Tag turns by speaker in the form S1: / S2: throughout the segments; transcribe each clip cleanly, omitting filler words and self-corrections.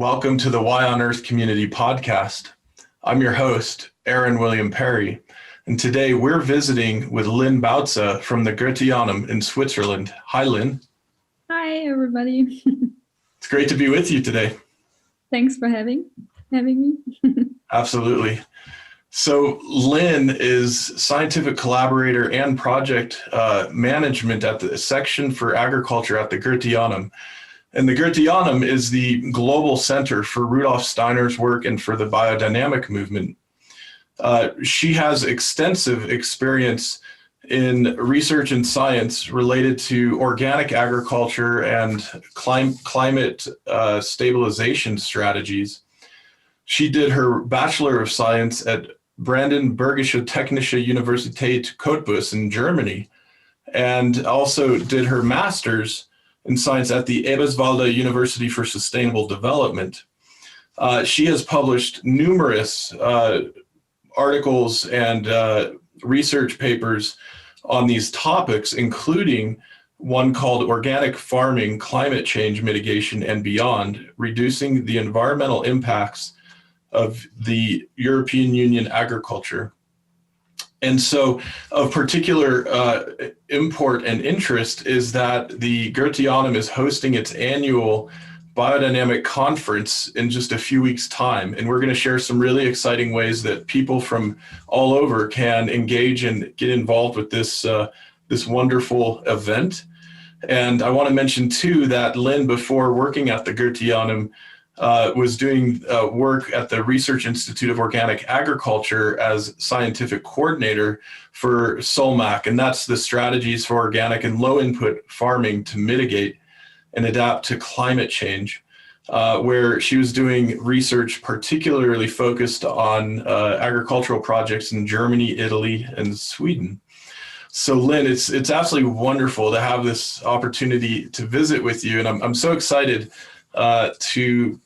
S1: Welcome to the Why on Earth Community Podcast. I'm your host, Aaron William Perry, and today we're visiting with Lin Bautze from the Goetheanum in Switzerland. Hi, Lin.
S2: Hi, everybody.
S1: It's great to be with you today.
S2: Thanks for having me.
S1: Absolutely. So Lin is scientific collaborator and project management at the section for agriculture at the Goetheanum. And the Goetheanum is the global center for Rudolf Steiner's work and for the biodynamic movement. She has extensive experience in research and science related to organic agriculture and climate stabilization strategies. She did her Bachelor of Science at Brandenburgische Technische Universität Cottbus in Germany, and also did her Master's in Science at the Eberswalder University for Sustainable Development. She has published numerous articles and research papers on these topics, including one called Organic Farming, Climate Change Mitigation and Beyond, Reducing the Environmental Impacts of the European Union Agriculture. And so of particular import and interest is that the Goetheanum is hosting its annual Biodynamic conference in just a few weeks' time. And we're going to share some really exciting ways that people from all over can engage and get involved with this wonderful event. And I want to mention too that Lin, before working at the Goetheanum, was doing work at the Research Institute of Organic Agriculture as scientific coordinator for SOLMAC, and that's the strategies for organic and low input farming to mitigate and adapt to climate change, where she was doing research particularly focused on agricultural projects in Germany, Italy, and Sweden. So Lin, it's absolutely wonderful to have this opportunity to visit with you, and I'm so excited to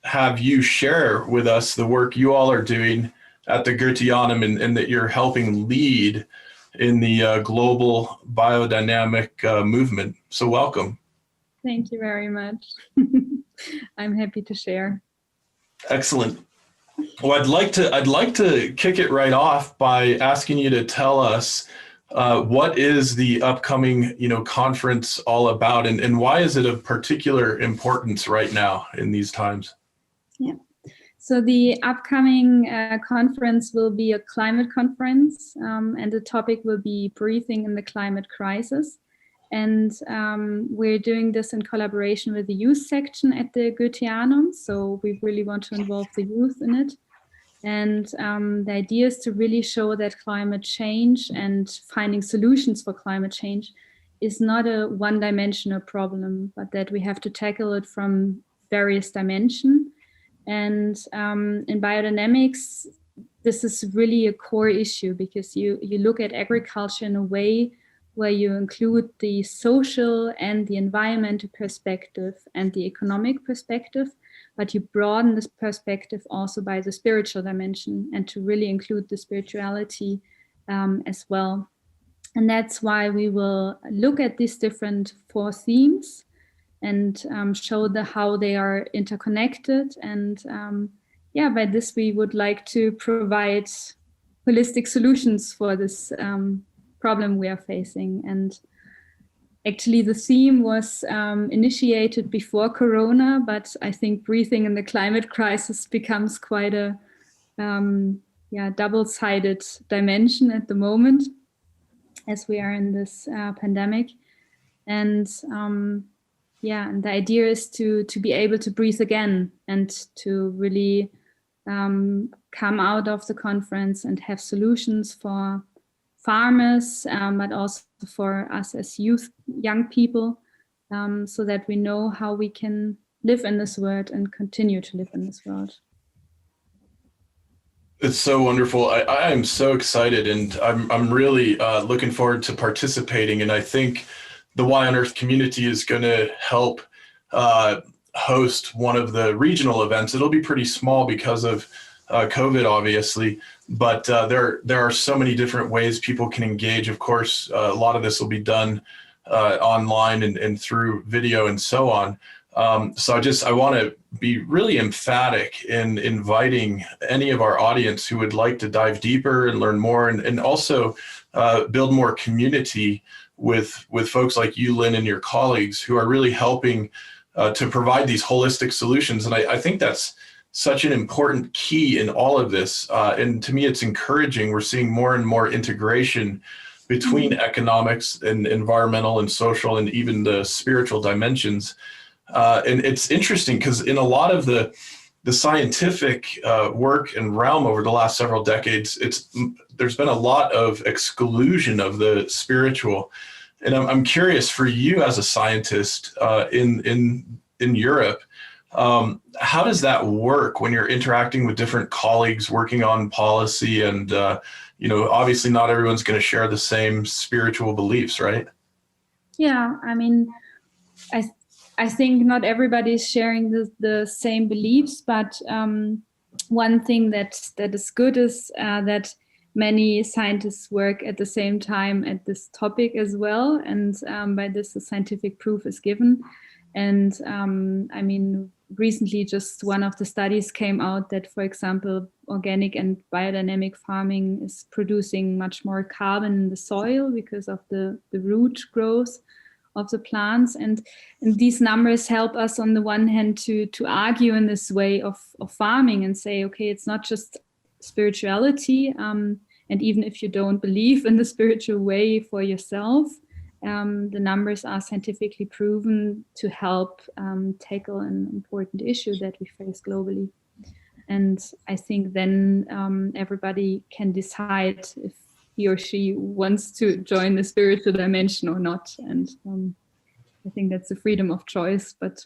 S1: have you share with us the work you all are doing at the Goetheanum and that you're helping lead in the global biodynamic movement. So welcome.
S2: Thank you very much. I'm happy to share.
S1: Excellent. Well, I'd like to kick it right off by asking you to tell us what is the upcoming conference all about, and why is it of particular importance right now in these times?
S2: Yeah. So the upcoming conference will be a climate conference, and the topic will be breathing in the climate crisis. And we're doing this in collaboration with the youth section at the Goetheanum. So we really want to involve the youth in it. And the idea is to really show that climate change and finding solutions for climate change is not a one-dimensional problem, but that we have to tackle it from various dimensions. And in biodynamics, this is really a core issue because you look at agriculture in a way where you include the social and the environmental perspective and the economic perspective, but you broaden this perspective also by the spiritual dimension and to really include the spirituality as well. And that's why we will look at these different 4 themes and show how they are interconnected. And by this we would like to provide holistic solutions for this problem we are facing. And actually the theme was initiated before Corona, but I think breathing in the climate crisis becomes quite a double-sided dimension at the moment as we are in this pandemic. And and the idea is to be able to breathe again and to really come out of the conference and have solutions for farmers, but also for us as young people, so that we know how we can live in this world and continue to live in this world.
S1: It's so wonderful. I am so excited, and I'm really looking forward to participating. And I think the Y on Earth community is going to help host one of the regional events. It'll be pretty small because of COVID, obviously, but there are so many different ways people can engage. Of course, a lot of this will be done online and through video and so on. So I want to be really emphatic in inviting any of our audience who would like to dive deeper and learn more, and also build more community with folks like you, Lin, and your colleagues who are really helping to provide these holistic solutions. And I think that's such an important key in all of this. And to me, it's encouraging. We're seeing more and more integration between economics and environmental and social and even the spiritual dimensions. And it's interesting because in a lot of the scientific work and realm over the last several decades, there's been a lot of exclusion of the spiritual. And I'm curious for you as a scientist in Europe, how does that work when you're interacting with different colleagues working on policy? And obviously not everyone's going to share the same spiritual beliefs, right?
S2: Yeah, I mean, I think not everybody is sharing the same beliefs, but one thing that is good is that many scientists work at the same time at this topic as well, and by this the scientific proof is given. And I mean, recently just one of the studies came out that, for example, organic and biodynamic farming is producing much more carbon in the soil because of the root growth of the plants. And these numbers help us on the one hand to argue in this way of farming and say, okay, it's not just spirituality. And even if you don't believe in the spiritual way for yourself, the numbers are scientifically proven to help tackle an important issue that we face globally. And I think then everybody can decide if he or she wants to join the spiritual dimension or not. And I think that's the freedom of choice, but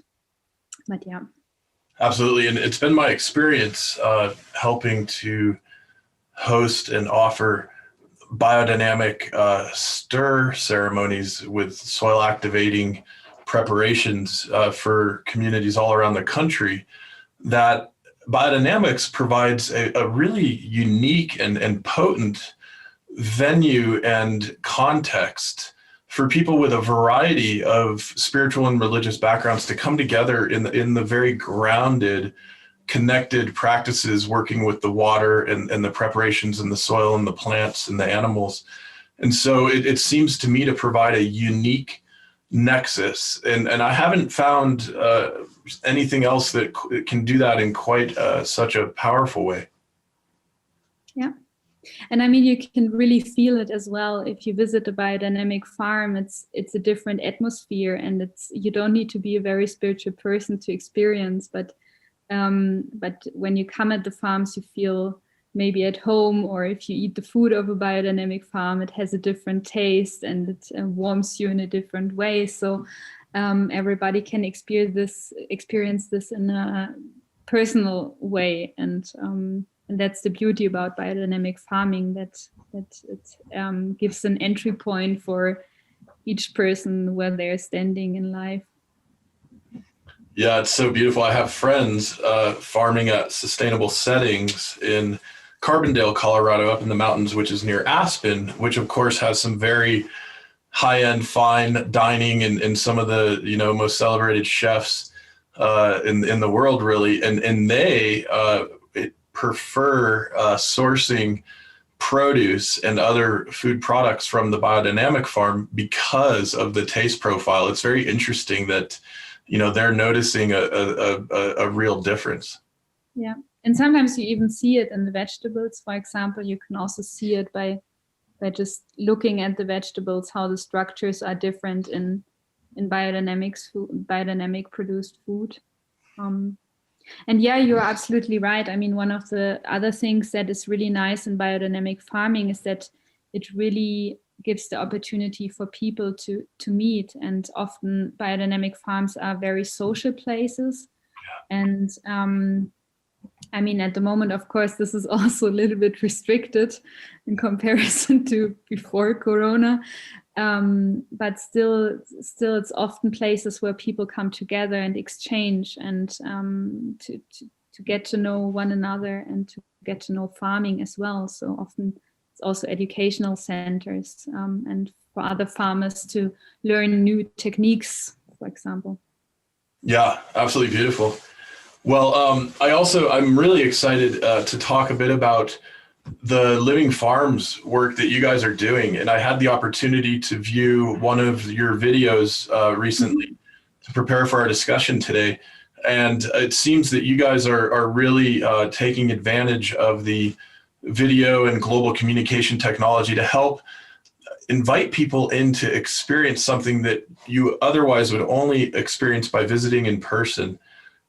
S2: yeah.
S1: Absolutely. And it's been my experience helping to host and offer biodynamic stir ceremonies with soil activating preparations for communities all around the country, that biodynamics provides a really unique and potent venue and context for people with a variety of spiritual and religious backgrounds to come together in the very grounded, connected practices, working with the water and the preparations in the soil and the plants and the animals. And so it seems to me to provide a unique nexus. And I haven't found anything else that can do that in quite such a powerful way.
S2: Yeah. And I mean, you can really feel it as well. If you visit a biodynamic farm, it's a different atmosphere, and you don't need to be a very spiritual person to experience, but when you come at the farms, you feel maybe at home, or if you eat the food of a biodynamic farm, it has a different taste and it warms you in a different way. So everybody can experience this in a personal way, and that's the beauty about biodynamic farming, that it gives an entry point for each person where they're standing in life.
S1: Yeah, it's so beautiful. I have friends farming at sustainable settings in Carbondale, Colorado, up in the mountains, which is near Aspen, which of course has some very high-end fine dining and some of the most celebrated chefs in the world, really, and they prefer sourcing produce and other food products from the biodynamic farm because of the taste profile. It's very interesting that they're noticing a real difference.
S2: Yeah, and sometimes you even see it in the vegetables. For example, you can also see it by just looking at the vegetables, how the structures are different in biodynamic produced food. And yeah, you're absolutely right. I mean, one of the other things that is really nice in biodynamic farming is that it really gives the opportunity for people to meet. And often biodynamic farms are very social places. And I mean, at the moment, of course, this is also a little bit restricted in comparison to before Corona. But still it's often places where people come together and exchange, and to get to know one another and to get to know farming as well. So often it's also educational centers, and for other farmers to learn new techniques, for example.
S1: Yeah, absolutely beautiful. Well, I'm really excited to talk a bit about the Living Farms work that you guys are doing. And I had the opportunity to view one of your videos recently to prepare for our discussion today. And it seems that you guys are really taking advantage of the video and global communication technology to help invite people in to experience something that you otherwise would only experience by visiting in person.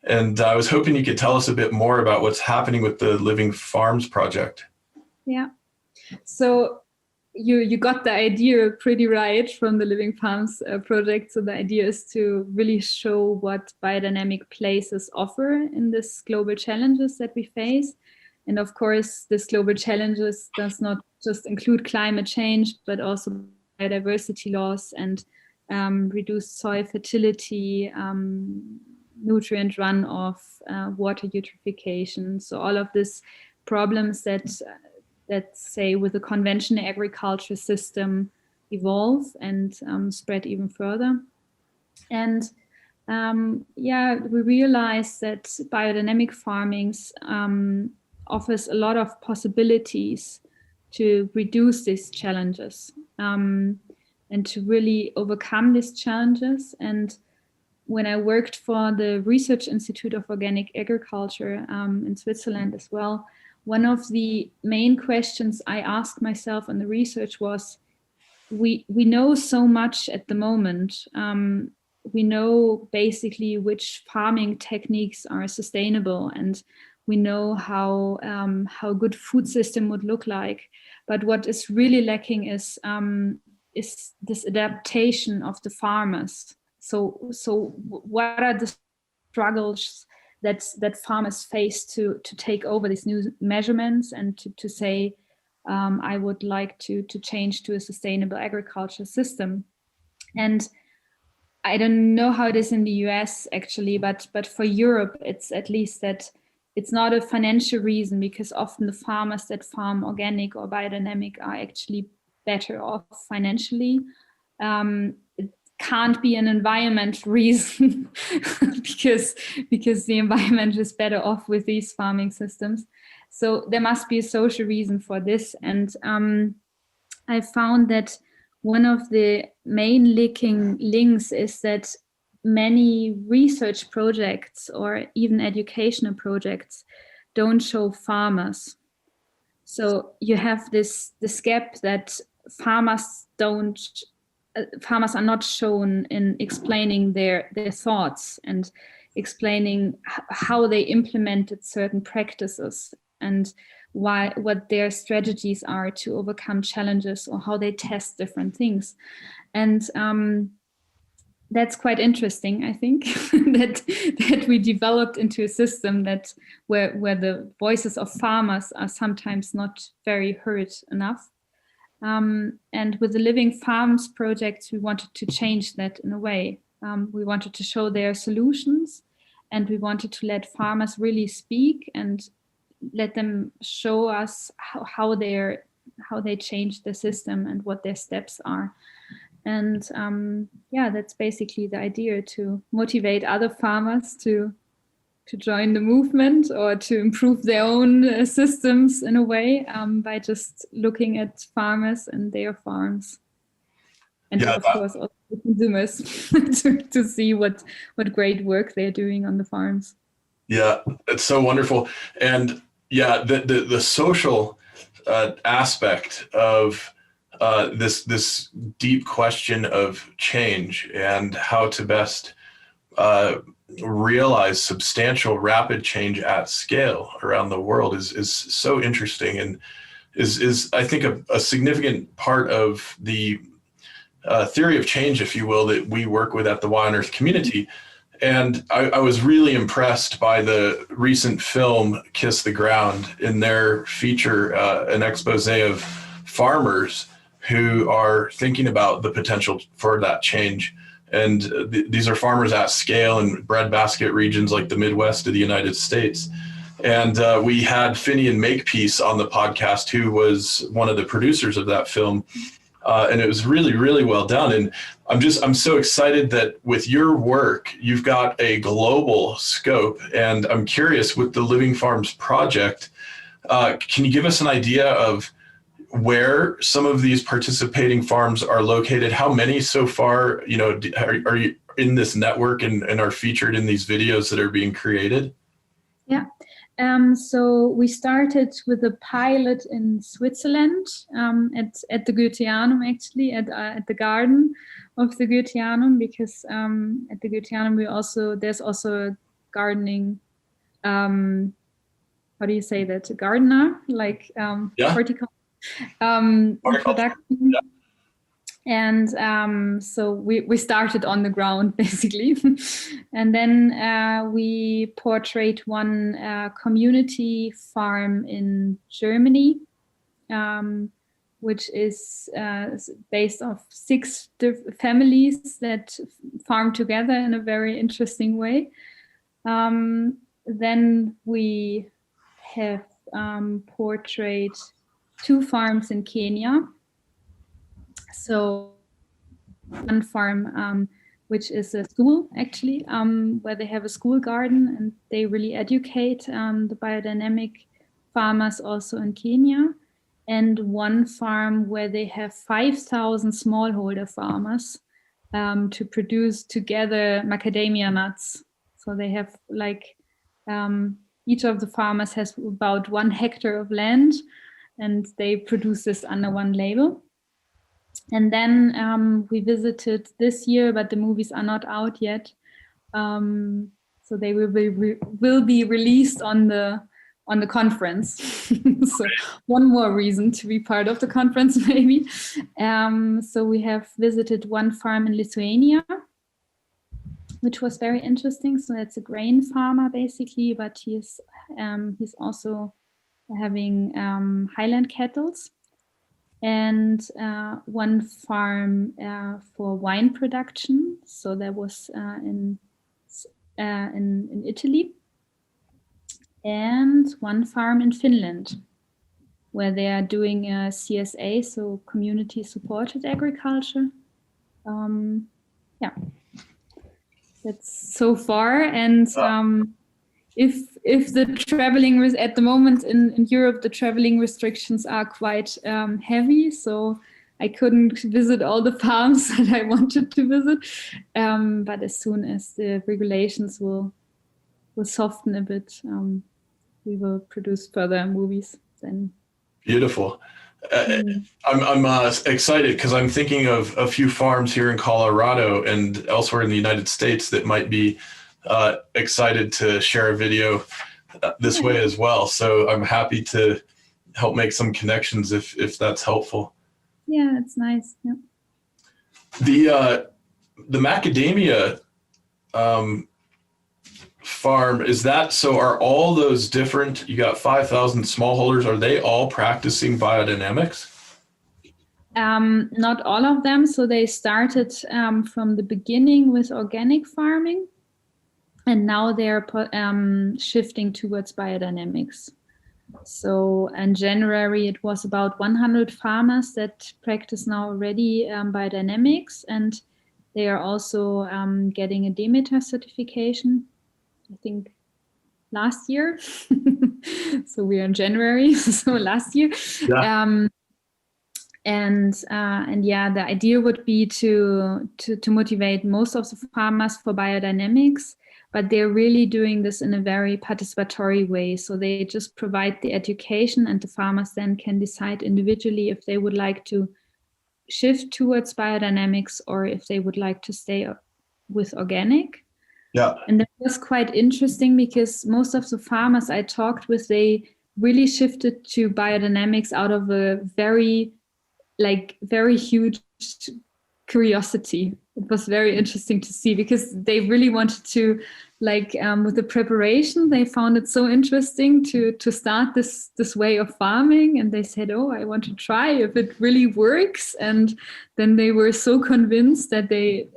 S1: And I was hoping you could tell us a bit more about what's happening with the Living Farms project.
S2: Yeah. So you got the idea pretty right from the Living Farms project. So the idea is to really show what biodynamic places offer in this global challenges that we face. And of course, this global challenges does not just include climate change, but also biodiversity loss and reduced soil fertility, nutrient runoff, water eutrophication. So all of these problems that say with the conventional agriculture system evolve and spread even further. And we realize that biodynamic farming offers a lot of possibilities to reduce these challenges and to really overcome these challenges. And when I worked for the Research Institute of Organic Agriculture in Switzerland as well, one of the main questions I asked myself in the research was, we know so much at the moment. We know basically which farming techniques are sustainable, and we know how good food system would look like. But what is really lacking is this adaptation of the farmers. So what are the struggles that farmers face to take over these new measurements and to say, I would like to change to a sustainable agriculture system? And I don't know how it is in the US actually, but for Europe, it's at least that it's not a financial reason, because often the farmers that farm organic or biodynamic are actually better off financially. It can't be an environment reason because the environment is better off with these farming systems. So there must be a social reason for this. And I found that one of the main links is that many research projects or even educational projects don't show farmers. So you have this gap that farmers are not shown in explaining their thoughts and explaining how they implemented certain practices and what their strategies are to overcome challenges, or how they test different things. And that's quite interesting, I think, that we developed into a system that where the voices of farmers are sometimes not very heard enough. And with the Living Farms project, we wanted to change that in a way. We wanted to show their solutions, and we wanted to let farmers really speak and let them show us how they changed the system and what their steps are. And that's basically the idea, to motivate other farmers to join the movement or to improve their own systems in a way by just looking at farmers and their farms. And of course also the consumers to see what great work they're doing on the farms.
S1: Yeah, it's so wonderful. And yeah, the social aspect of this deep question of change and how to best realize substantial rapid change at scale around the world is so interesting, and is I think a significant part of the theory of change, if you will, that we work with at the Y on Earth community. And I was really impressed by the recent film Kiss the Ground. In their feature, an expose of farmers who are thinking about the potential for that change. And these are farmers at scale in breadbasket regions like the Midwest of the United States. And we had Finian Makepeace on the podcast, who was one of the producers of that film. And it was really, really well done. And I'm so excited that with your work, you've got a global scope. And I'm curious, with the Living Farms project, can you give us an idea of where some of these participating farms are located? How many so far, are you in this network and are featured in these videos that are being created?
S2: Yeah. So we started with a pilot in Switzerland, at the Goetheanum, actually, at the garden of the Goetheanum, because at the Goetheanum there's also a gardening, how do you say that? A gardener, like horticulture, production.
S1: Yeah.
S2: And so we started on the ground, basically. And then we portrayed one community farm in Germany, which is based off 6 families that farm together in a very interesting way. Then we have portrayed 2 farms in Kenya. So one farm, which is a school, actually, where they have a school garden, and they really educate the biodynamic farmers also in Kenya. And one farm where they have 5,000 smallholder farmers to produce together macadamia nuts. So they have each of the farmers has about 1 hectare of land, and they produce this under one label. And then we visited this year, but the movies are not out yet. So they will be released on the conference. So one more reason to be part of the conference, maybe. So we have visited one farm in Lithuania, which was very interesting. So it's a grain farmer, basically, but he's also having highland cattle. And one farm for wine production. So that was in Italy. And one farm in Finland, where they are doing a CSA, so community supported agriculture. Yeah, that's so far. And if the traveling at the moment in Europe, the traveling restrictions are quite heavy, so I couldn't visit all the farms that I wanted to visit. But as soon as the regulations will soften a bit, we will produce further movies then.
S1: Beautiful. I'm excited because I'm thinking of a few farms here in Colorado and elsewhere in the United States that might be excited to share a video this way as well. So I'm happy to help make some connections if that's helpful.
S2: Yeah, it's nice. Yeah.
S1: The macadamia farm, is that, so are all those different, you got 5,000 smallholders, are they all practicing biodynamics?
S2: Not all of them. So they started from the beginning with organic farming, and now they're shifting towards biodynamics. So in January, it was about 100 farmers that practice now already biodynamics, and they are also getting a Demeter certification, I think last year. So we are in January, so last year. Yeah. And yeah, the idea would be to motivate most of the farmers for biodynamics, but they're really doing this in a very participatory way. So they just provide the education, and the farmers then can decide individually if they would like to shift towards biodynamics or if they would like to stay with organic.
S1: Yeah.
S2: And that was quite interesting because most of the farmers I talked with, they really shifted to biodynamics out of a very huge curiosity. It was very interesting to see because they really wanted to, with the preparation, they found it so interesting to start this way of farming, and they said, oh, I want to try if it really works. And then they were so convinced that they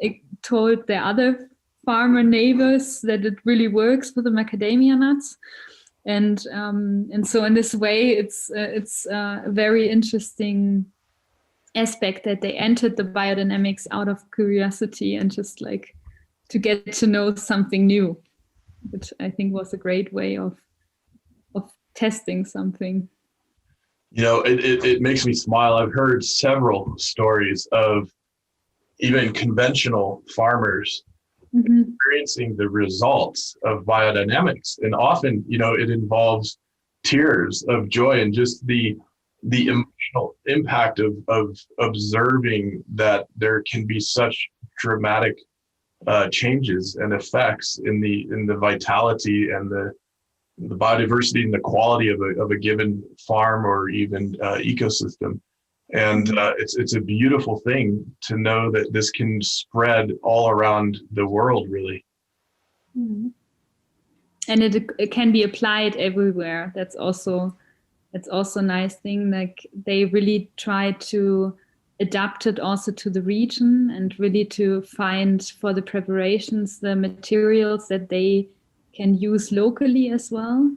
S2: told their other farmer neighbors that it really works for the macadamia nuts. And so in this way, it's a very interesting aspect that they entered the biodynamics out of curiosity and just like to get to know something new, which I think was a great way of testing something.
S1: You know, it makes me smile. I've heard several stories of even conventional farmers experiencing the results of biodynamics. And often, you know, it involves tears of joy and just the emotional impact of observing that there can be such dramatic changes and effects in the vitality and the biodiversity and the quality of a given farm or even ecosystem. And it's a beautiful thing to know that this can spread all around the world, really.
S2: Mm-hmm. And it can be applied everywhere. That's also a nice thing. Like they really try to adapt it also to the region and really to find for the preparations the materials that they can use locally as well.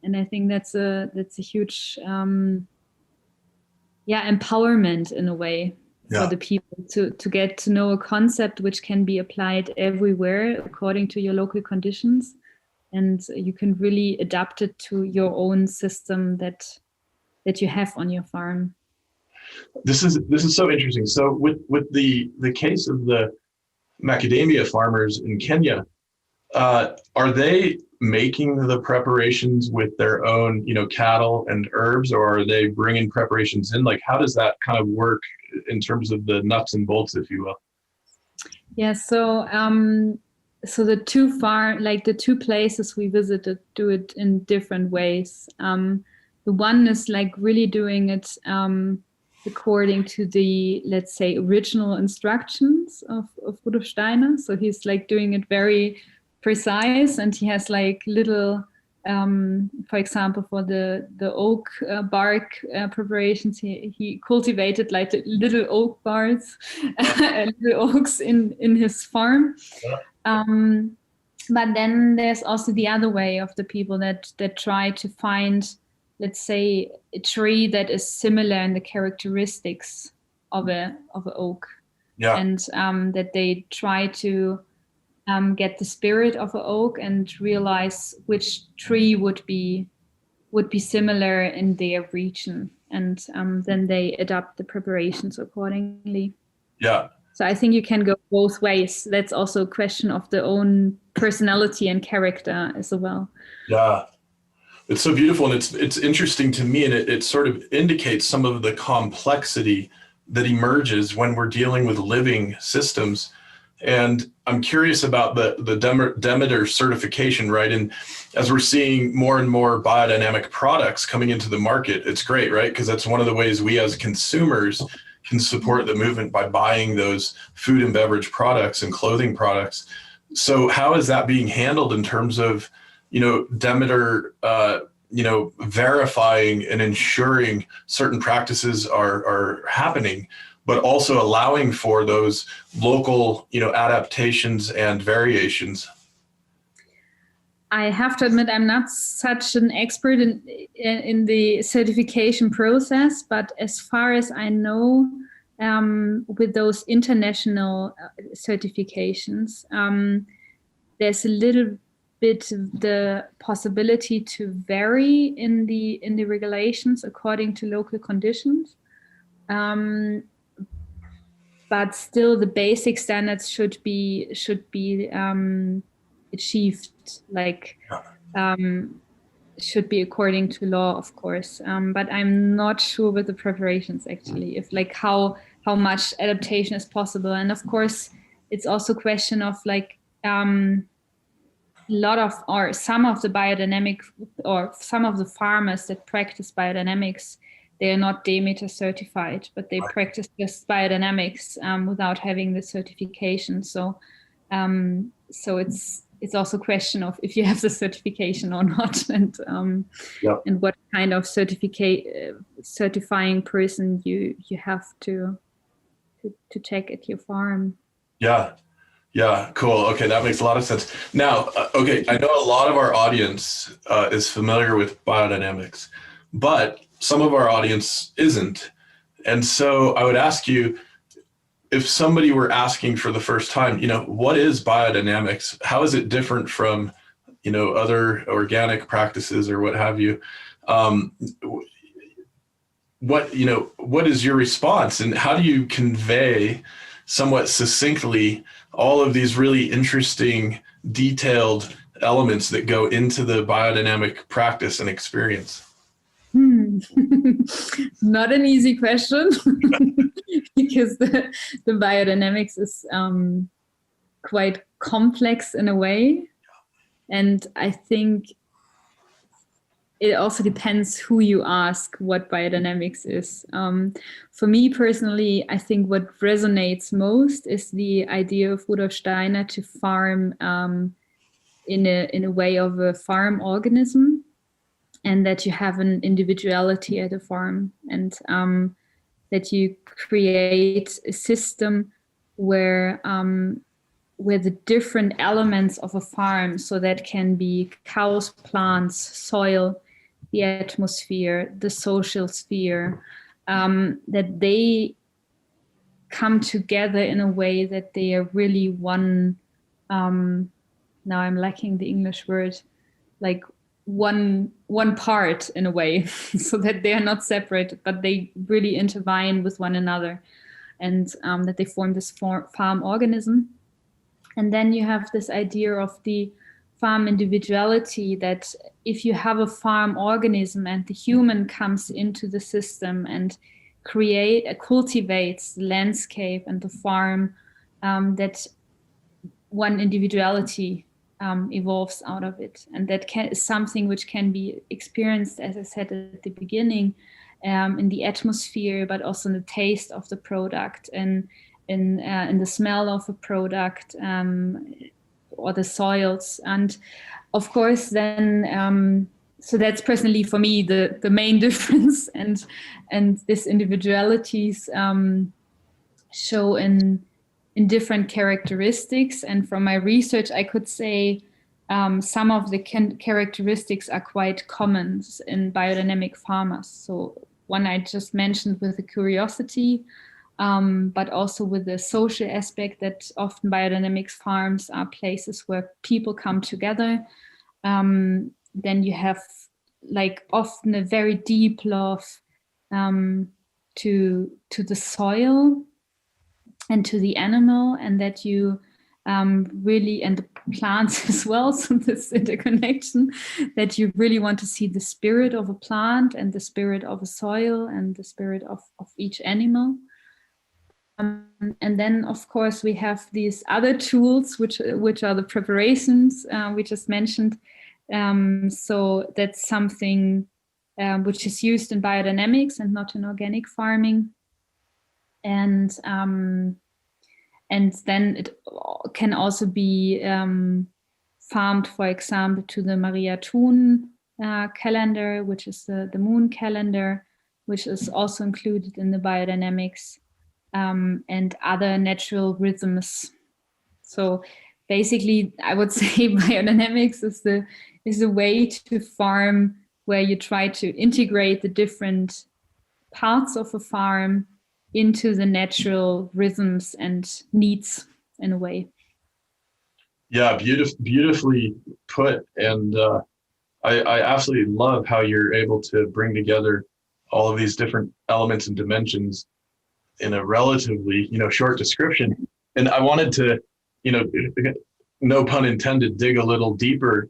S2: And I think that's a huge empowerment in a way for the people to get to know a concept which can be applied everywhere according to your local conditions, and you can really adapt it to your own system that you have on your farm.
S1: This is so interesting. So with the case of the macadamia farmers in Kenya, are they making the preparations with their own, you know, cattle and herbs, or are they bringing preparations in? Like, how does that kind of work in terms of the nuts and bolts, if you will?
S2: Yeah. So the two places we visited do it in different ways. The one is like really doing it according to the, let's say, original instructions of Rudolf Steiner. So he's like doing it very precise, and he has like little, for example, for the oak bark preparations, he cultivated like little oak bars, little oaks in his farm. But then there's also the other way of the people that try to find, let's say, a tree that is similar in the characteristics of an oak, and that they try to get the spirit of an oak and realize which tree would be similar in their region, and then they adapt the preparations accordingly.
S1: Yeah.
S2: So I think you can go both ways. That's also a question of the own personality and character as well.
S1: Yeah. It's so beautiful, and it's interesting to me, and it sort of indicates some of the complexity that emerges when we're dealing with living systems. And I'm curious about the Demeter certification, right? And as we're seeing more and more biodynamic products coming into the market, it's great, right? Because that's one of the ways we as consumers can support the movement by buying those food and beverage products and clothing products. So how is that being handled in terms of, you know, Demeter, verifying and ensuring certain practices are happening, but also allowing for those local, you know, adaptations and variations?
S2: I have to admit, I'm not such an expert in the certification process, but as far as I know, with those international certifications, there's a little bit the possibility to vary in the regulations according to local conditions. But still, the basic standards should be achieved, like should be according to law, of course. But I'm not sure with the preparations actually, if like how much adaptation is possible. And of course, it's also a question of like some of the biodynamic or some of the farmers that practice biodynamics, they are not Demeter certified, but they practice just biodynamics without having the certification. So it's also a question of if you have the certification or not, and what kind of certifying person you have to check at your farm.
S1: Yeah, cool. Okay, that makes a lot of sense. Now, I know a lot of our audience is familiar with biodynamics, but some of our audience isn't. And so I would ask you, if somebody were asking for the first time, what is biodynamics? How is it different from, other organic practices or what have you? What is your response, and how do you convey somewhat succinctly all of these really interesting, detailed elements that go into the biodynamic practice and experience?
S2: Not an easy question because the biodynamics is quite complex in a way. And I think it also depends who you ask what biodynamics is. For me personally, I think what resonates most is the idea of Rudolf Steiner to farm in a way of a farm organism, and that you have an individuality at a farm, and that you create a system where the different elements of a farm, so that can be cows, plants, soil, the atmosphere, the social sphere, that they come together in a way that they are really one, now I'm lacking the English word, like one part in a way, so that they are not separated, but they really intertwine with one another, and that they form this farm organism. And then you have this idea of the farm individuality, that if you have a farm organism and the human comes into the system and cultivates the landscape and the farm, that one individuality evolves out of it. And that is something which can be experienced, as I said at the beginning, in the atmosphere, but also in the taste of the product, and in the smell of a product, or the soils. And of course then, so that's personally for me the main difference, and this individualities show in different characteristics. And from my research, I could say some of the characteristics are quite common in biodynamic farmers. So one I just mentioned with the curiosity, but also with the social aspect, that often biodynamics farms are places where people come together. Then you have like often a very deep love to the soil and to the animal, and that you really, and the plants as well, so this interconnection, that you really want to see the spirit of a plant and the spirit of a soil and the spirit of each animal. And then, of course, we have these other tools, which are the preparations we just mentioned. So that's something which is used in biodynamics and not in organic farming. And then it can also be farmed, for example, to the Maria Thun calendar, which is the moon calendar, which is also included in the biodynamics, and other natural rhythms. So basically, I would say biodynamics is a way to farm where you try to integrate the different parts of a farm into the natural rhythms and needs in a way.
S1: Yeah, beautifully put. And I absolutely love how you're able to bring together all of these different elements and dimensions in a relatively, short description. And I wanted to, no pun intended, dig a little deeper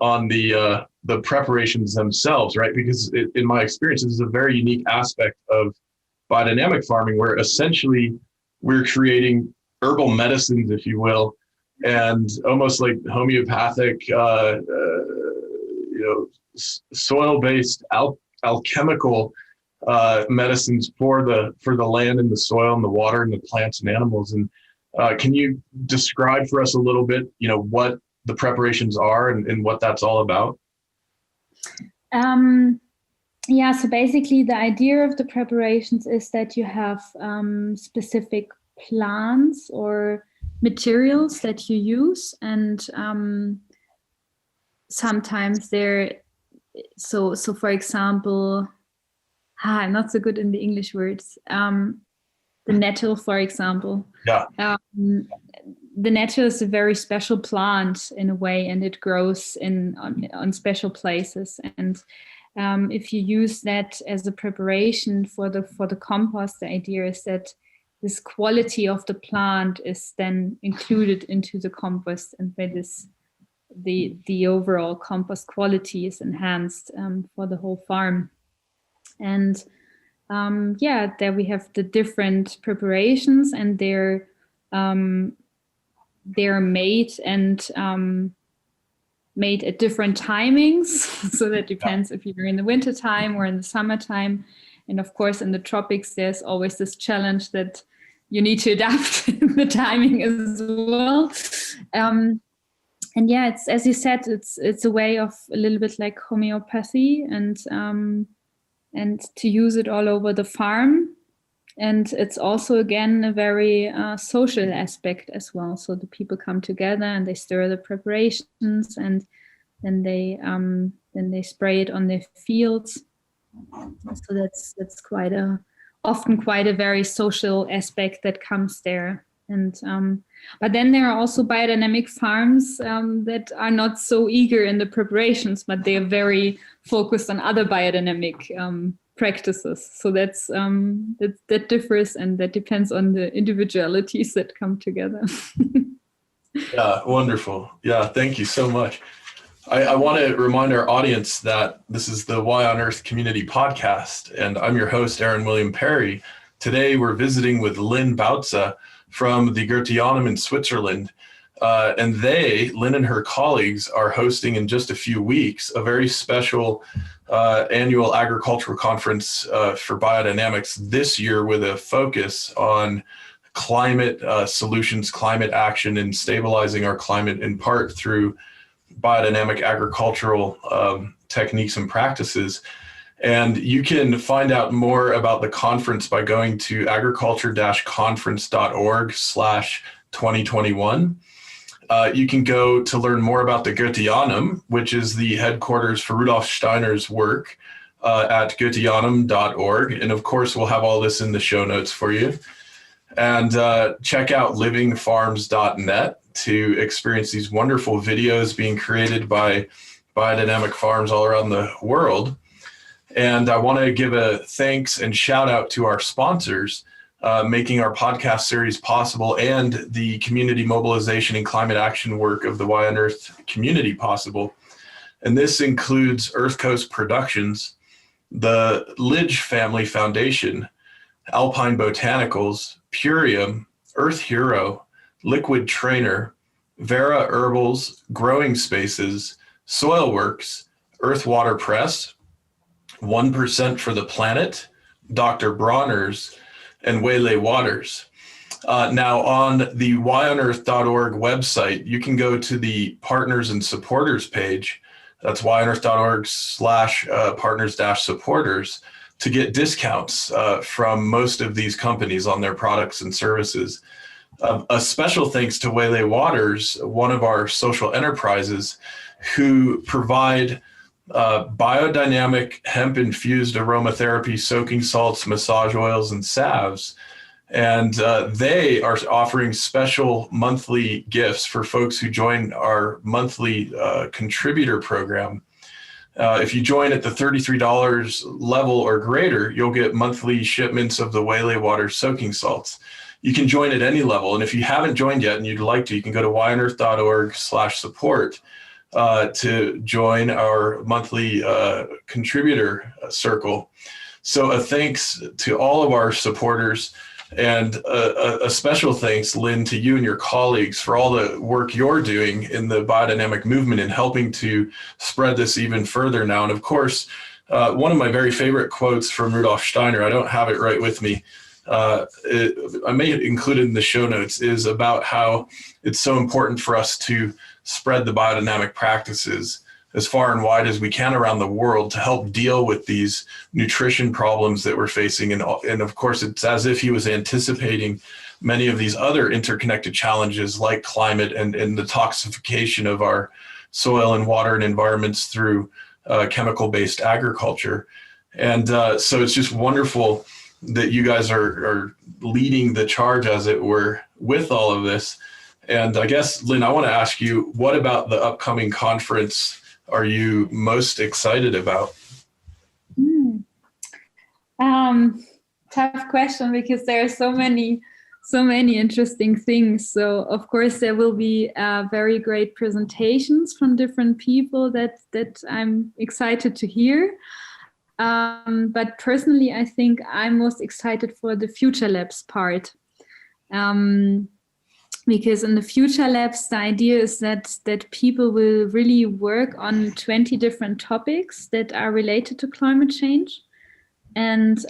S1: on the preparations themselves, right? Because in my experience, this is a very unique aspect of biodynamic farming, where essentially we're creating herbal medicines, if you will, and almost like homeopathic, soil-based alchemical medicines for the land and the soil and the water and the plants and animals. And can you describe for us a little bit, what the preparations are and what that's all about?
S2: Yeah, so basically the idea of the preparations is that you have specific plants or materials that you use, and sometimes they're so for example, I'm not so good in the English words. The nettle, for example.
S1: Yeah.
S2: The nettle is a very special plant in a way, and it grows on special places. And if you use that as a preparation for the compost, the idea is that this quality of the plant is then included into the compost, and by this the overall compost quality is enhanced for the whole farm. And there we have the different preparations, and they're made made at different timings. So that depends if you're in the winter time or in the summertime. And of course, in the tropics, there's always this challenge that you need to adapt the timing as well. And yeah, it's, as you said, it's a way of a little bit like homeopathy, and to use it all over the farm. And it's also, again, a very social aspect as well. So the people come together and they stir the preparations, and then they spray it on their fields. So that's often quite a very social aspect that comes there. And but then there are also biodynamic farms that are not so eager in the preparations, but they are very focused on other biodynamic practices. So that differs, and that depends on the individualities that come together.
S1: Yeah, wonderful. Yeah, thank you so much. I want to remind our audience that this is the Why on Earth Community Podcast, and I'm your host, Aaron William Perry. Today, we're visiting with Lin Bautze from the Goetheanum in Switzerland. And Lin and her colleagues, are hosting in just a few weeks a very special annual agricultural conference for biodynamics this year, with a focus on climate solutions, climate action, and stabilizing our climate in part through biodynamic agricultural techniques and practices. And you can find out more about the conference by going to agriculture-conference.org/2021. You can go to learn more about the Goetheanum, which is the headquarters for Rudolf Steiner's work at goetheanum.org. And of course, we'll have all this in the show notes for you. And check out livingfarms.net to experience these wonderful videos being created by biodynamic farms all around the world. And I want to give a thanks and shout out to our sponsors, making our podcast series possible, and the community mobilization and climate action work of the Why on Earth community possible. And this includes Earth Coast Productions, the Lidge Family Foundation, Alpine Botanicals, Purium, Earth Hero, Liquid Trainer, Vera Herbals, Growing Spaces, Soilworks, Earth Water Press, 1% for the Planet, Dr. Bronner's, and Waylay Waters. Now, on the whyonearth.org website, you can go to the Partners and Supporters page. That's whyonearth.org/partners-supporters to get discounts from most of these companies on their products and services. A special thanks to Waylay Waters, one of our social enterprises, who provide biodynamic hemp-infused aromatherapy, soaking salts, massage oils, and salves. And they are offering special monthly gifts for folks who join our monthly contributor program. If you join at the $33 level or greater, you'll get monthly shipments of the Waylay Waters soaking salts. You can join at any level. And if you haven't joined yet and you'd like to, you can go to whyonearth.org/support to join our monthly contributor circle. So a thanks to all of our supporters, and a special thanks, Lin, to you and your colleagues for all the work you're doing in the biodynamic movement and helping to spread this even further now. And of course, one of my very favorite quotes from Rudolf Steiner, I don't have it right with me, I may include it in the show notes, is about how it's so important for us to spread the biodynamic practices as far and wide as we can around the world to help deal with these nutrition problems that we're facing. And of course, it's as if he was anticipating many of these other interconnected challenges like climate and the toxification of our soil and water and environments through chemical-based agriculture. And so it's just wonderful that you guys are leading the charge, as it were, with all of this. And I guess, Lin, I want to ask you, what about the upcoming conference are you most excited about?
S2: Tough question, because there are so many interesting things. So of course there will be very great presentations from different people that I'm excited to hear. But personally, I think I'm most excited for the Future Labs part. Because in the Future Labs, the idea is that people will really work on 20 different topics that are related to climate change. And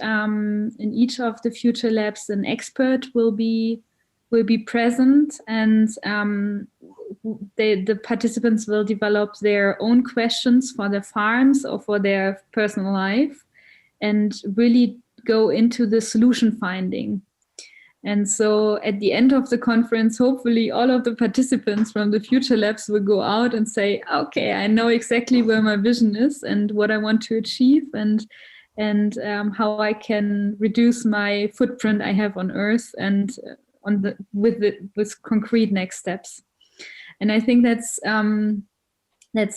S2: in each of the Future Labs, an expert will be present, and the participants will develop their own questions for their farms or for their personal life, and really go into the solution finding. And so at the end of the conference, hopefully all of the participants from the Future Labs will go out and say, okay, I know exactly where my vision is and what I want to achieve, and how I can reduce my footprint I have on Earth, and with concrete next steps. And I think that's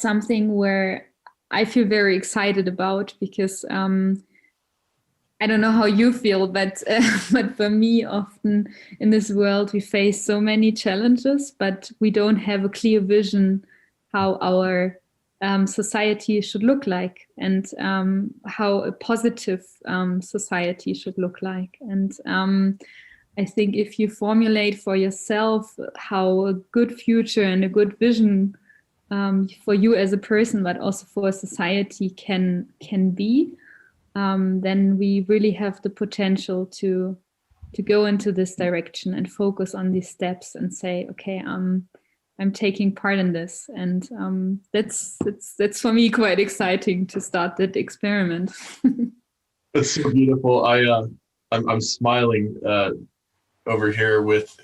S2: something where I feel very excited about, because I don't know how you feel, but for me, often in this world we face so many challenges, but we don't have a clear vision how our society should look like, and how a positive society should look like. And I think if you formulate for yourself how a good future and a good vision for you as a person, but also for a society can be, then we really have the potential to go into this direction and focus on these steps and say, okay, I'm taking part in this. And that's for me quite exciting to start that experiment.
S1: That's so beautiful. I'm smiling over here with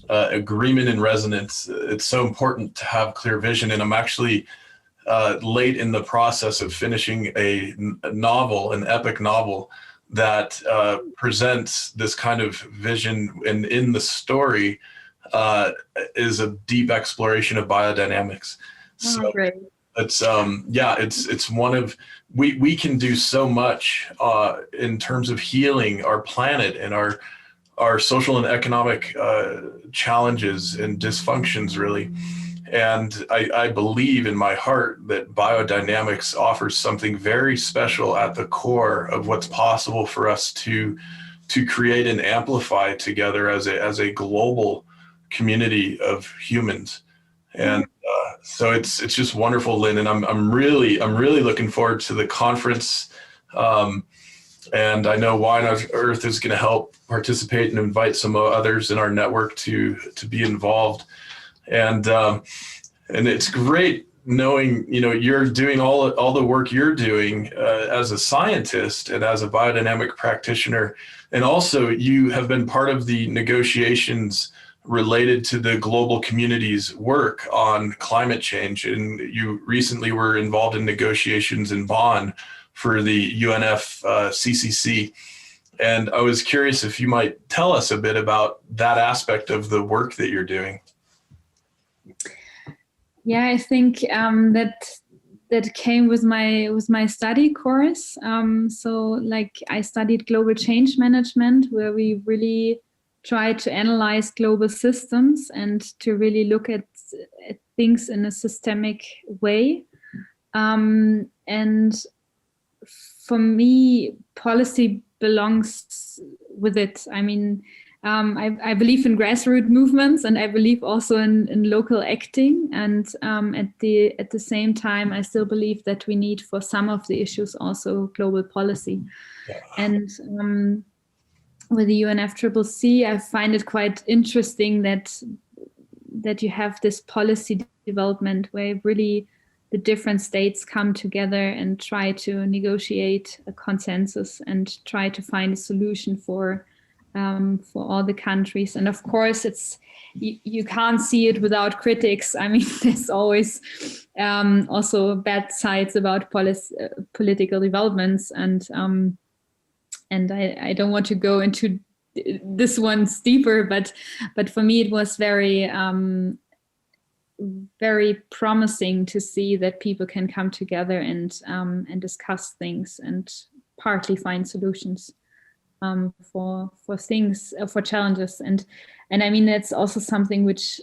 S1: agreement and resonance. It's so important to have clear vision, and I'm actually late in the process of finishing a novel, an epic novel that presents this kind of vision, and in the story is a deep exploration of biodynamics. So
S2: great.
S1: it's it's one of, we can do so much in terms of healing our planet and our social and economic challenges and dysfunctions, really. And I believe in my heart that biodynamics offers something very special at the core of what's possible for us to create and amplify together as a global community of humans. And so it's just wonderful, Lin. And I'm really looking forward to the conference. And I know Wine on Earth is going to help participate and invite some others in our network to be involved. And it's great knowing, you're doing all the work you're doing as a scientist and as a biodynamic practitioner. And also you have been part of the negotiations related to the global community's work on climate change. And you recently were involved in negotiations in Bonn for the UNFCCC. And I was curious if you might tell us a bit about that aspect of the work that you're doing.
S2: Yeah, I think that came with my study course. So like I studied global change management, where we really try to analyze global systems and to really look at things in a systemic way. And for me, policy belongs with it. I mean, I believe in grassroots movements, and I believe also in local acting. And at the same time, I still believe that we need for some of the issues also global policy. Yeah. And with the UNFCCC, I find it quite interesting that you have this policy development where really the different states come together and try to negotiate a consensus and try to find a solution for for all the countries. And of course, you can't see it without critics. I mean, there's always also bad sides about political developments, and I don't want to go into this one's deeper, but for me it was very very promising to see that people can come together and discuss things and partly find solutions for things, for challenges. And I mean, that's also something which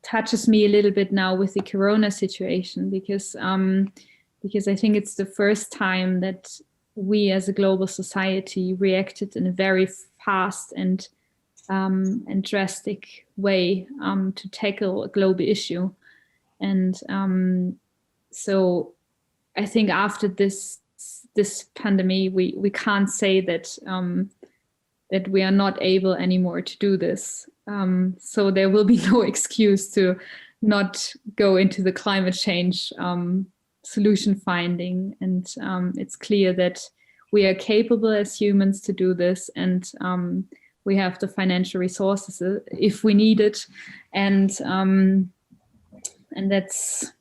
S2: touches me a little bit now with the Corona situation, because I think it's the first time that we as a global society reacted in a very fast and drastic way to tackle a global issue. And so I think after this pandemic, we can't say that that we are not able anymore to do this. So there will be no excuse to not go into the climate change solution finding. And it's clear that we are capable as humans to do this, and we have the financial resources if we need it. And that's,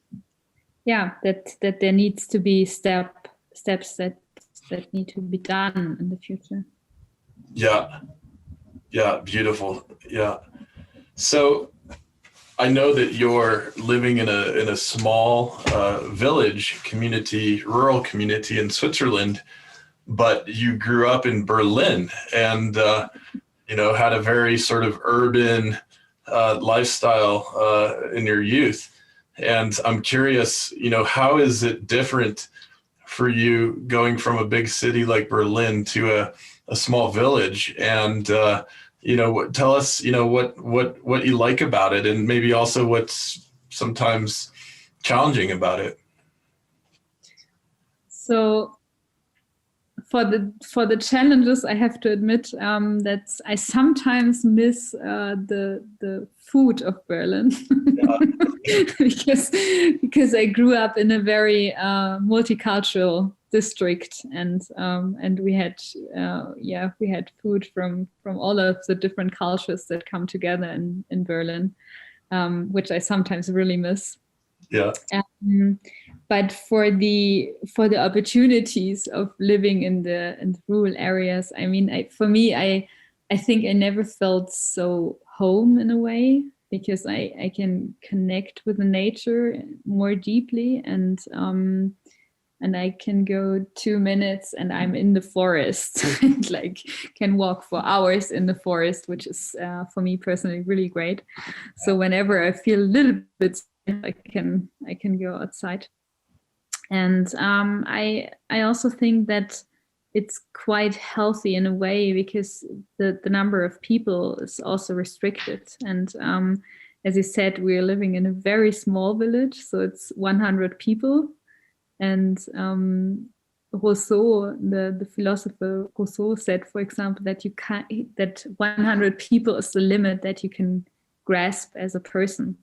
S2: yeah, that there needs to be steps that need to be done in the future.
S1: Yeah, beautiful. Yeah. So I know that you're living in a small village community, rural community in Switzerland, but you grew up in Berlin and had a very sort of urban lifestyle in your youth. And I'm curious, how is it different for you going from a big city like Berlin to a small village? And tell us what you like about it, and maybe also what's sometimes challenging about it.
S2: So for the challenges, I have to admit that I sometimes miss the food of Berlin. because I grew up in a very multicultural district, and we had food from all of the different cultures that come together in Berlin, which I sometimes really miss.
S1: Yeah.
S2: But for the opportunities of living in the rural areas, I mean, I think I never felt so home in a way, because I can connect with the nature more deeply, and I can go 2 minutes and I'm in the forest and can walk for hours in the forest, which is for me personally really great. So whenever I feel a little bit sad, I can go outside. And I also think that it's quite healthy in a way, because the number of people is also restricted. And as you said, we are living in a very small village, so it's 100 people. And Rousseau, the philosopher Rousseau, said, for example, that 100 people is the limit that you can grasp as a person,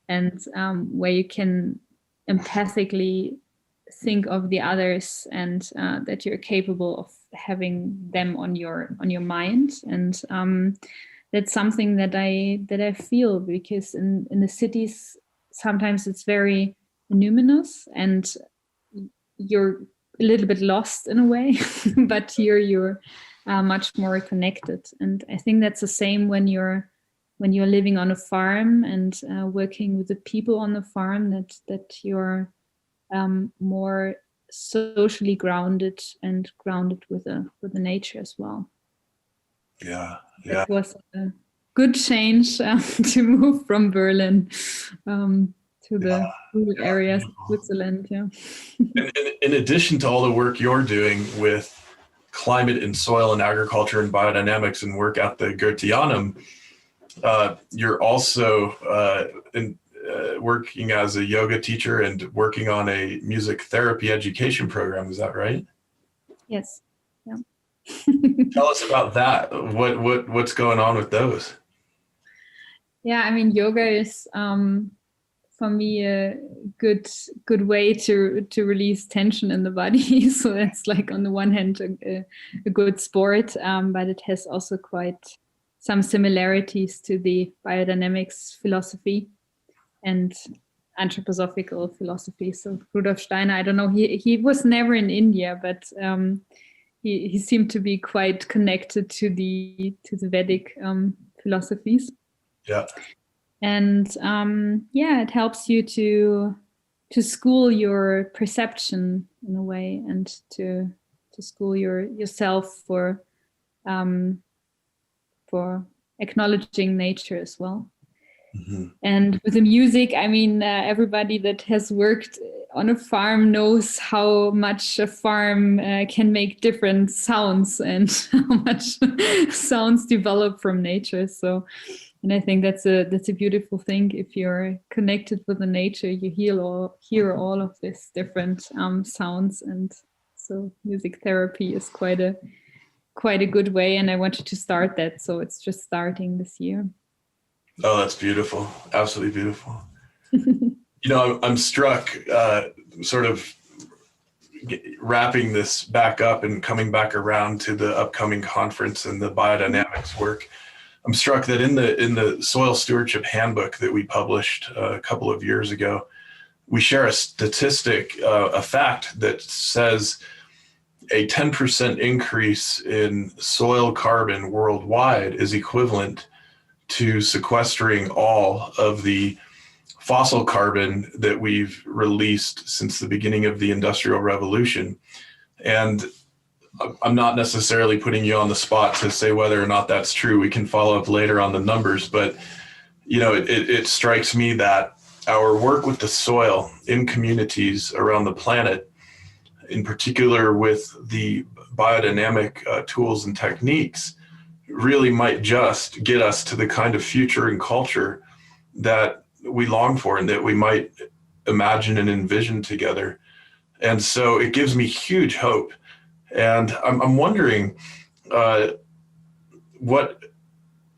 S2: and where you can empathically think of the others, and that you're capable of having them on your mind. And that's something that I feel, because in the cities sometimes it's very numinous and you're a little bit lost in a way, but here you're much more connected. And I think that's the same when you're living on a farm and working with the people on the farm, that you're more socially grounded and grounded with the nature as well.
S1: Yeah.
S2: It was a good change to move from Berlin to the rural areas of Switzerland. Yeah.
S1: And in addition to all the work you're doing with climate and soil and agriculture and biodynamics and work at the Goetheanum, you're also working as a yoga teacher and working on a music therapy education program. Is that right?
S2: Yes. Yeah.
S1: Tell us about that. What's going on with those?
S2: Yeah, I mean, yoga is for me a good way to release tension in the body. So that's like on the one hand a good sport, but it has also quite some similarities to the biodynamics philosophy and anthroposophical philosophy. So Rudolf Steiner, I don't know, he was never in India, but he seemed to be quite connected to the Vedic philosophies.
S1: Yeah.
S2: And it helps you to school your perception in a way, and to school yourself for acknowledging nature as well. Mm-hmm. And with the music, I mean, everybody that has worked on a farm knows how much a farm can make different sounds and how much sounds develop from nature. So, and I think that's a beautiful thing. If you're connected with the nature, you hear all of these different sounds, and so music therapy is quite a good way. And I wanted to start that, so it's just starting this year.
S1: Oh, that's beautiful! Absolutely beautiful. I'm struck, sort of wrapping this back up and coming back around to the upcoming conference and the biodynamics work. I'm struck that in the soil stewardship handbook that we published a couple of years ago, we share a statistic, a fact that says a 10% increase in soil carbon worldwide is equivalent to sequestering all of the fossil carbon that we've released since the beginning of the Industrial Revolution. And I'm not necessarily putting you on the spot to say whether or not that's true. We can follow up later on the numbers, but it strikes me that our work with the soil in communities around the planet, in particular with the biodynamic tools and techniques, really might just get us to the kind of future and culture that we long for and that we might imagine and envision together. And so it gives me huge hope. And I'm wondering how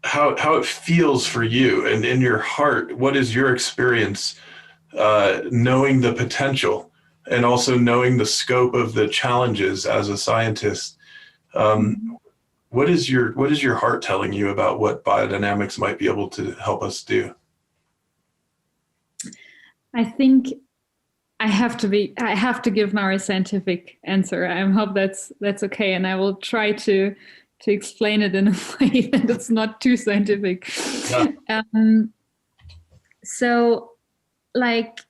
S1: it feels for you, and in your heart, what is your experience knowing the potential and also knowing the scope of the challenges as a scientist? What is your heart telling you about what biodynamics might be able to help us do?
S2: I think I have to give now a scientific answer. I hope that's okay, and I will try to explain it in a way that it's not too scientific. Yeah. So, like,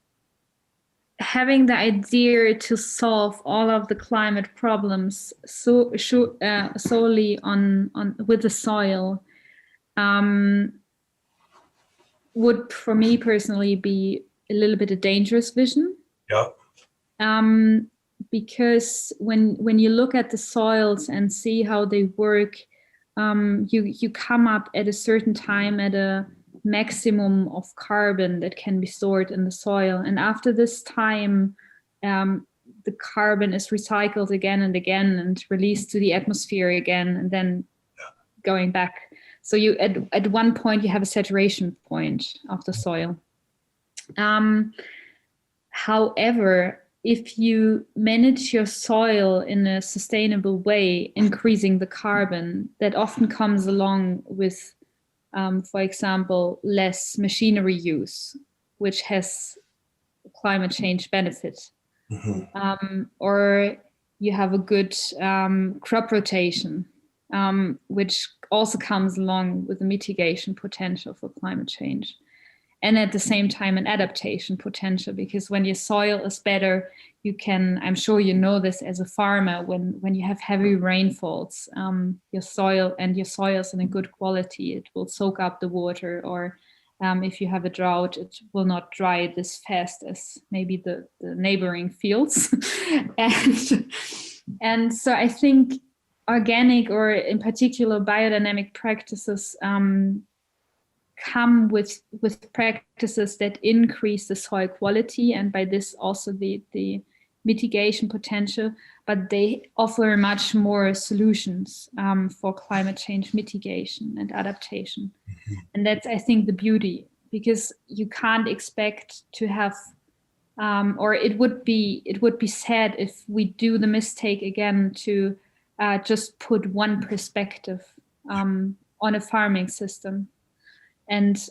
S2: having the idea to solve all of the climate problems solely on with the soil would, for me personally, be a little bit a dangerous vision. Yeah. Because when you look at the soils and see how they work, you come up at a certain time at a maximum of carbon that can be stored in the soil, and after this time, the carbon is recycled again and again and released to the atmosphere again, and then going back. So you at one point you have a saturation point of the soil. However, if you manage your soil in a sustainable way, increasing the carbon, that often comes along with, for example, less machinery use, which has climate change benefit. Mm-hmm. Or you have a good crop rotation, which also comes along with the mitigation potential for climate change. And at the same time, an adaptation potential, because when your soil is better, you can, I'm sure you know this as a farmer, when you have heavy rainfalls, your soil is in a good quality, it will soak up the water, or if you have a drought, it will not dry this fast as maybe the neighboring fields. and so I think organic, or in particular biodynamic practices, come with practices that increase the soil quality, and by this also the mitigation potential, but they offer much more solutions for climate change mitigation and adaptation. Mm-hmm. And that's, I think, the beauty because you can't expect to have, or it would be sad if we do the mistake again to just put one perspective on a farming system. And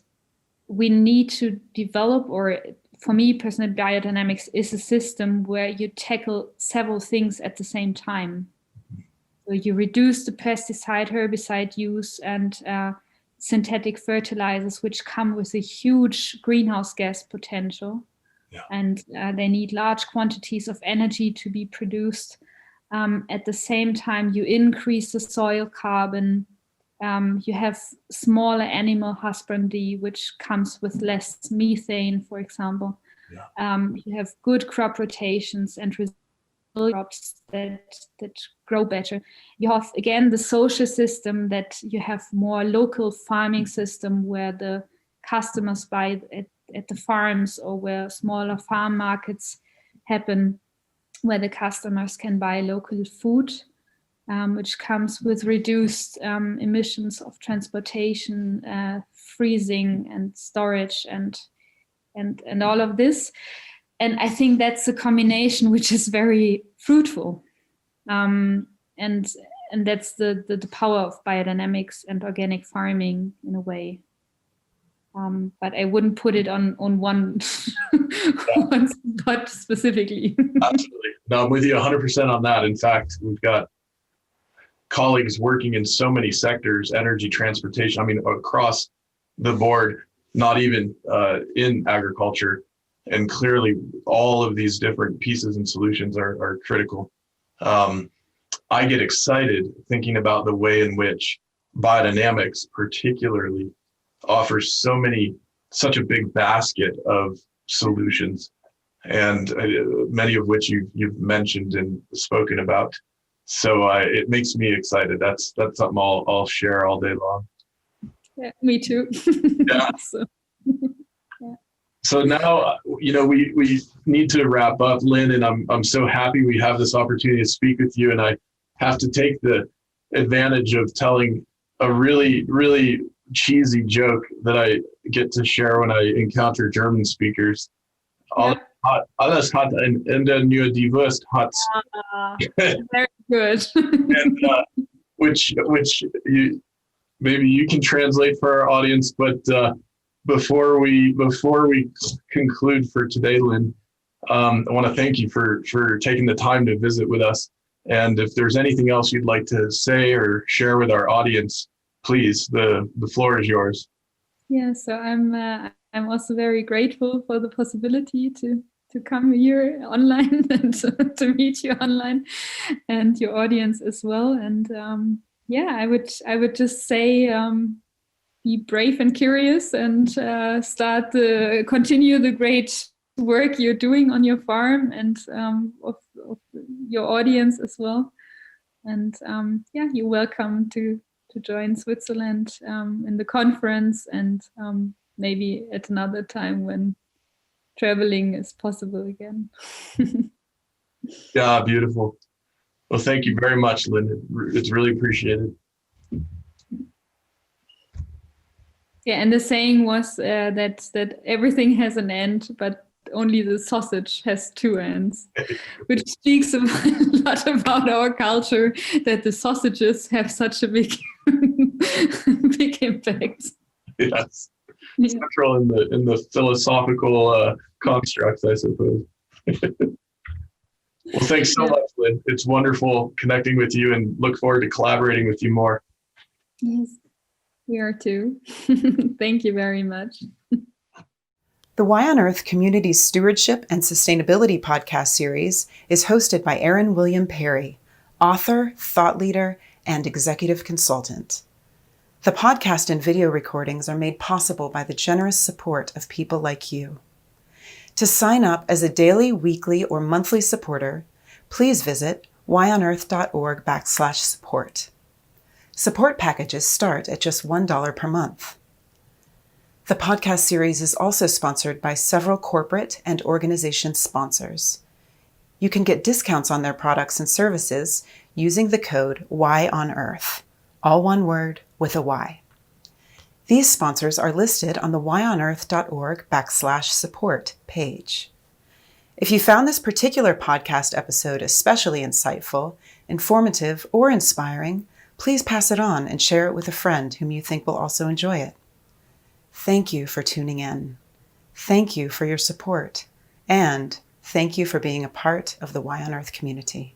S2: we need to develop, or for me personally, biodynamics is a system where you tackle several things at the same time. So you reduce the pesticide, herbicide use and synthetic fertilizers, which come with a huge greenhouse gas potential. Yeah. And they need large quantities of energy to be produced. At the same time, you increase the soil carbon. You have smaller animal husbandry, which comes with less methane, for example. Yeah. You have good crop rotations and crops that grow better. You have, again, the social system, that you have more local farming system where the customers buy at the farms, or where smaller farm markets happen, where the customers can buy local food, which comes with reduced emissions of transportation, freezing and storage and all of this. And I think that's a combination which is very fruitful. And that's the power of biodynamics and organic farming in a way. But I wouldn't put it on one, one spot specifically.
S1: Absolutely. No, I'm with you 100% on that. In fact, we've got colleagues working in so many sectors, energy, transportation, I mean, across the board, not even in agriculture. And clearly all of these different pieces and solutions are critical. I get excited thinking about the way in which biodynamics particularly offers such a big basket of solutions, and many of which you've mentioned and spoken about. So it makes me excited. That's something I'll share all day long.
S2: Yeah, me too.
S1: Yeah. So now, we need to wrap up, Lynn, and I'm so happy we have this opportunity to speak with you. And I have to take the advantage of telling a really, really cheesy joke that I get to share when I encounter German speakers.
S2: Yeah.
S1: Alles hat ein Ende, nur die Wurst hat's.
S2: Very good.
S1: And, which maybe you can translate for our audience, but before we conclude for today, Lynn, I want to thank you for taking the time to visit with us. And if there's anything else you'd like to say or share with our audience, please, the floor is yours.
S2: Yeah, so I'm also very grateful for the possibility to come here online and to meet you online and your audience as well. And I would just say, be brave and curious, and continue the great work you're doing on your farm, and of your audience as well. And you're welcome to join Switzerland in the conference, and maybe at another time when traveling is possible again.
S1: Yeah, beautiful. Well, thank you very much, Lynn. It's really appreciated.
S2: Yeah, and the saying was that everything has an end, but only the sausage has two ends, which speaks a lot about our culture, that the sausages have such a big impact.
S1: Yes, central in the philosophical constructs, I suppose. Well, thanks so much, Lynn. It's wonderful connecting with you, and look forward to collaborating with you more.
S2: Yes. We are too. Thank you very much.
S3: The Y on Earth Community Stewardship and Sustainability podcast series is hosted by Aaron William Perry, author, thought leader, and executive consultant. The podcast and video recordings are made possible by the generous support of people like you. To sign up as a daily, weekly, or monthly supporter, please visit yonearth.org/support. Support packages start at just $1 per month. The podcast series is also sponsored by several corporate and organization sponsors. You can get discounts on their products and services using the code YONEARTH, all one word with a Y. These sponsors are listed on the whyonearth.org/support page. If you found this particular podcast episode especially insightful, informative, or inspiring, please pass it on and share it with a friend whom you think will also enjoy it. Thank you for tuning in. Thank you for your support. And thank you for being a part of the Why on Earth community.